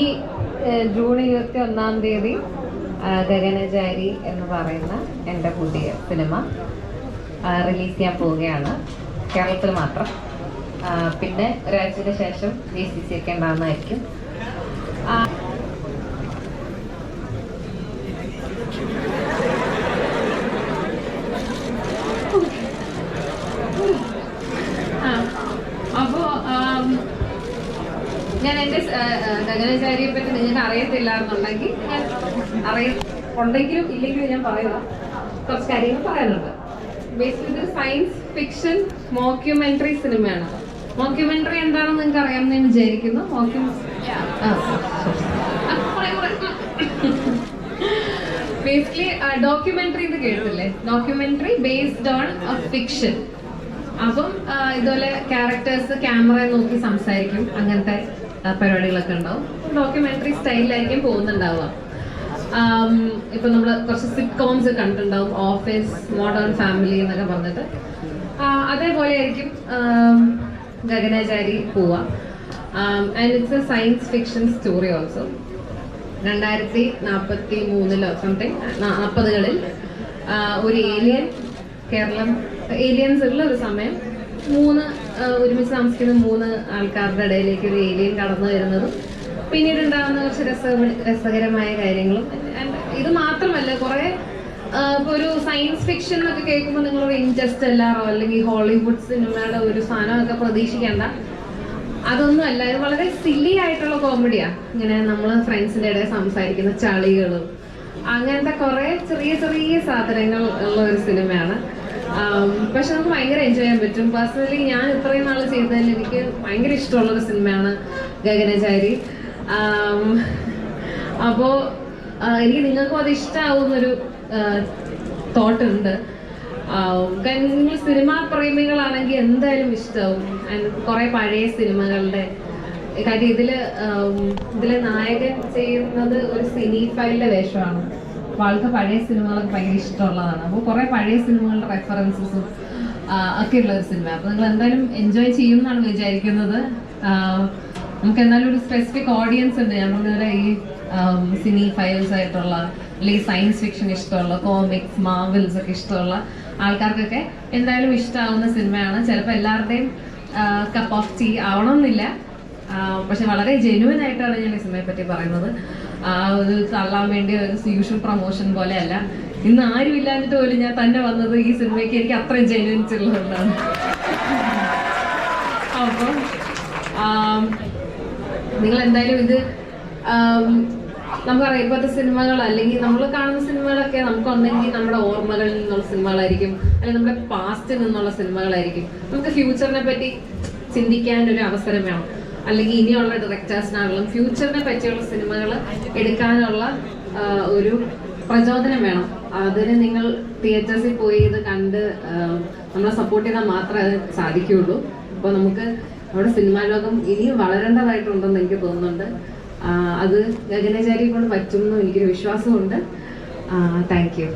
ഈ ജൂൺ 21 ഗഗനചാരി എന്ന് പറയുന്ന എൻ്റെ പുതിയ സിനിമ റിലീസ് ചെയ്യാൻ പോവുകയാണ്, കേരളത്തിൽ മാത്രം. പിന്നെ ഒരാഴ്ചയ്ക്ക് ശേഷം GCC ഒക്കെ ഉണ്ടാകുന്നതായിരിക്കും. അപ്പോൾ ഞാൻ എൻ്റെ ഗഗനചാരിയെ പറ്റി നിങ്ങൾക്ക് അറിയത്തില്ല എന്നുണ്ടെങ്കിൽ ഞാൻ ഉണ്ടെങ്കിലും ഇല്ലെങ്കിലും ഞാൻ പറയുക കുറച്ച് കാര്യങ്ങൾ പറയാനുണ്ട്. ബേസിക്കലി ഇതൊരു സയൻസ് ഫിക്ഷൻ മോക്യുമെന്ററി സിനിമയാണ്. മോക്യുമെന്ററി എന്താണെന്ന് നിങ്ങൾക്ക് അറിയാമെന്ന് ഞാൻ വിചാരിക്കുന്നു. ബേസിക്കലി ഡോക്യുമെന്ററി എന്ന് കേട്ടില്ലേ, ഡോക്യുമെന്ററി ബേസ്ഡ് ഓൺ ഫിക്ഷൻ. അപ്പം ഇതുപോലെ ക്യാരക്ടേഴ്സ് ക്യാമറ നോക്കി സംസാരിക്കും, അങ്ങനത്തെ പരിപാടികളൊക്കെ ഉണ്ടാവും. ഡോക്യുമെന്ററി സ്റ്റൈലിലായിരിക്കും പോകുന്നുണ്ടാവുക. ഇപ്പൊ നമ്മള് കുറച്ച് സിറ്റ്കോംസ് കണ്ടിട്ടുണ്ടാവും, ഓഫീസ്, മോഡേൺ ഫാമിലി എന്നൊക്കെ പറഞ്ഞിട്ട്. അതേപോലെ ആയിരിക്കും ഗഗനചാരി പോവുക. And it's a science fiction story also. 2043 something 40കളിൽ ഒരു ഏലിയൻ, കേരളം ഏലിയൻസ് ഉള്ള ഒരു സമയം, ഒരുമിച്ച് താമസിക്കുന്ന 3 ആൾക്കാരുടെ ഇടയിലേക്ക് ഒരു ഏലിയൻ കടന്നു വരുന്നതും പിന്നീട് ഉണ്ടാകുന്ന കുറച്ച് രസകരമായ കാര്യങ്ങളും. ഇത് മാത്രമല്ല, കുറെ ഇപ്പൊ ഒരു സയൻസ് ഫിക്ഷൻ എന്നൊക്കെ കേൾക്കുമ്പോൾ നിങ്ങൾ ഇൻജസ്റ്റെല്ലാറോ അല്ലെങ്കിൽ ഹോളിവുഡ് സിനിമയുടെ ഒരു സാധനമൊക്കെ പ്രതീക്ഷിക്കേണ്ട. അതൊന്നുമല്ല, ഇത് വളരെ സില്ലി ആയിട്ടുള്ള കോമഡിയാ. ഇങ്ങനെ നമ്മൾ ഫ്രണ്ട്സിന്റെ ഇടയിൽ സംസാരിക്കുന്ന ചളികളും അങ്ങനത്തെ കുറെ ചെറിയ ചെറിയ സാധനങ്ങൾ ഉള്ള ഒരു സിനിമയാണ്. പക്ഷെ നമുക്ക് ഭയങ്കര എൻജോയ് ചെയ്യാൻ പറ്റും. പേഴ്സണലി ഞാൻ ഇത്രയും നാൾ ചെയ്തതിൽ എനിക്ക് ഭയങ്കര ഇഷ്ടമുള്ളൊരു സിനിമയാണ് ഗഗനചാരി. അപ്പോൾ എനിക്ക് നിങ്ങൾക്കും അത് ഇഷ്ടമാവുന്നൊരു തോട്ട് ഉണ്ട്. നിങ്ങൾ സിനിമാ പ്രേമികളാണെങ്കിൽ എന്തായാലും ഇഷ്ടമാവും. കുറെ പഴയ സിനിമകളുടെ കാര്യം ഇതിലെ നായകൻ ചെയ്യുന്നത് ഒരു സിനിഫൈലിന്റെ വേഷമാണ്. അപ്പോൾ ആൾക്ക് പഴയ സിനിമകളൊക്കെ ഭയങ്കര ഇഷ്ടമുള്ളതാണ്. അപ്പോൾ കുറെ പഴയ സിനിമകളുടെ റെഫറൻസസും ഒക്കെ ഉള്ള ഒരു സിനിമ. അപ്പോൾ നിങ്ങൾ എന്തായാലും എൻജോയ് ചെയ്യും എന്നാണ് വിചാരിക്കുന്നത്. നമുക്ക് എന്നാലും ഒരു സ്പെസിഫിക് ഓഡിയൻസ് ഉണ്ട്. ഞാൻ പറഞ്ഞ ഈ സിനി ഫൈൽസ് ആയിട്ടുള്ള അല്ലെങ്കിൽ സയൻസ് ഫിക്ഷൻ ഇഷ്ടമുള്ള, കോമിക്സ്, മാർവൽസ് ഒക്കെ ഇഷ്ടമുള്ള ആൾക്കാർക്കൊക്കെ എന്തായാലും ഇഷ്ടമാവുന്ന സിനിമയാണ്. ചിലപ്പോൾ എല്ലാവരുടെയും കപ്പ് ഓഫ് ടീ ആവണമെന്നില്ല, പക്ഷെ വളരെ ജെന്യുവൻ ആയിട്ടാണ് ഞാൻ ഈ സിനിമയെ പറ്റി പറയുന്നത്. ഒരു തള്ളാൻ വേണ്ടി ഒരു യൂഷ്വൽ പ്രൊമോഷൻ പോലെയല്ല. ഇന്ന് ആരും ഇല്ലാഞ്ഞിട്ട് പോലും ഞാൻ തന്നെ വന്നത് ഈ സിനിമയ്ക്ക് എനിക്ക് അത്രയും ജെന്യുവൻസ് ഉള്ളതുകൊണ്ടാണ്. അപ്പോൾ നിങ്ങൾ എന്തായാലും ഇത് നമുക്കറിയാം, ഇപ്പോഴത്തെ സിനിമകൾ അല്ലെങ്കിൽ നമ്മൾ കാണുന്ന സിനിമകളൊക്കെ നമുക്കൊന്നെങ്കിൽ നമ്മുടെ ഓർമ്മകളിൽ നിന്നുള്ള സിനിമകളായിരിക്കും, അല്ലെങ്കിൽ നമ്മുടെ പാസ്റ്റിൽ നിന്നുള്ള സിനിമകളായിരിക്കും. നമുക്ക് ഫ്യൂച്ചറിനെ പറ്റി ചിന്തിക്കാൻ ഒരു അവസരം വേണം. അല്ലെങ്കിൽ ഇനിയുള്ള ഡയറക്ടേഴ്സിനാണെങ്കിലും ഫ്യൂച്ചറിനെ പറ്റിയുള്ള സിനിമകൾ എടുക്കാനുള്ള ഒരു പ്രചോദനം വേണം. അതിന് നിങ്ങൾ തിയേറ്റേഴ്സിൽ പോയി ഇത് കണ്ട് നമ്മളെ സപ്പോർട്ട് ചെയ്താൽ മാത്രമേ അത് സാധിക്കുകയുള്ളൂ. അപ്പോൾ നമുക്ക് നമ്മുടെ സിനിമാ ലോകം ഇനിയും വളരേണ്ടതായിട്ടുണ്ടെന്ന് എനിക്ക് തോന്നുന്നുണ്ട്. അത് ഗഗനചാരി കൊണ്ട് പറ്റുമെന്നും എനിക്കൊരു വിശ്വാസമുണ്ട്. Thank you.